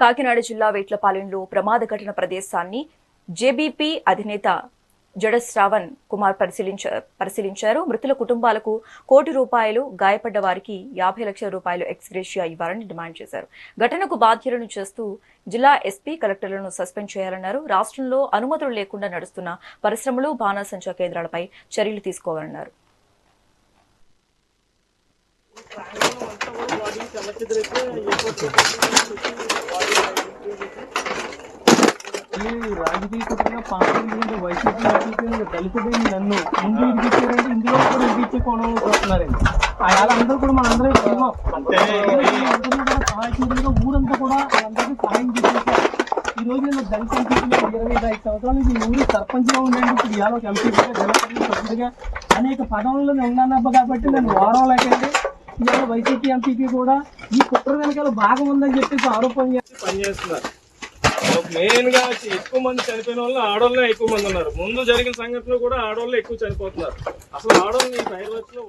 కాకినాడ జిల్లా వేట్లపాలెంలో ప్రమాద ఘటన ప్రదేశాన్ని జేబీపీ అధినేత జడ శ్రావణ్ కుమార్ పరిశీలించారు. మృతుల కుటుంబాలకు ₹1,00,00,000, గాయపడ్డ వారికి ₹50 లక్షల ఎక్స్‌గ్రేషియా ఇవ్వాలని డిమాండ్ చేశారు. ఘటనకు బాధ్యులను చేస్తూ జిల్లా ఎస్పీ, కలెక్టర్లను సస్పెండ్ చేయాలన్నారు. రాష్ట్రంలో అనుమతులు లేకుండా నడుస్తున్న పరిశ్రమలు, బాణాసంచా కేంద్రాలపై చర్యలు తీసుకోవాలన్నారు. రాజకీయ కుటుంబంగా పార్టీ వైసీపీ దళితుడిని నన్ను ముందు ఇరిగించారంటే ఇందులో కూడా ఇరిగించే కోణంలో చూస్తున్నారండి. వాళ్ళందరూ కూడా మన అందరూ అందరూ కూడా సహాయకులుగా ఊరంతా కూడా వాళ్ళందరికీ సహాయం చేసేసారు. ఈ రోజు నేను దళిత ఎంపీగా 25 సంవత్సరాలు ఈ ఊరి సర్పంచ్గా ఉండండి. ఇప్పుడు ఇవాళ ఒక ఎంపీగా సభ్యుడిగా అనేక పదవుల్లో ఉన్నానబ్బ కాబట్టి నేను ఓడవలేకండి. ఇవాళ వైసీపీ ఎంపీకి కూడా ఈ కుట్ర వెనకాల భాగం ఉందని చెప్పేసి ఆరోపణ చేసి పనిచేస్తున్నారు. మెయిన్ గా ఎక్కువ మంది చనిపోయిన వాళ్ళు ఆడవాళ్ళే ఎక్కువ మంది ఉన్నారు. ముందు జరిగిన సంఘటనలు కూడా ఆడవాళ్ళే ఎక్కువ చనిపోతున్నారు. అసలు ఆడవాళ్ళని ఈ 5 రోజుల్లో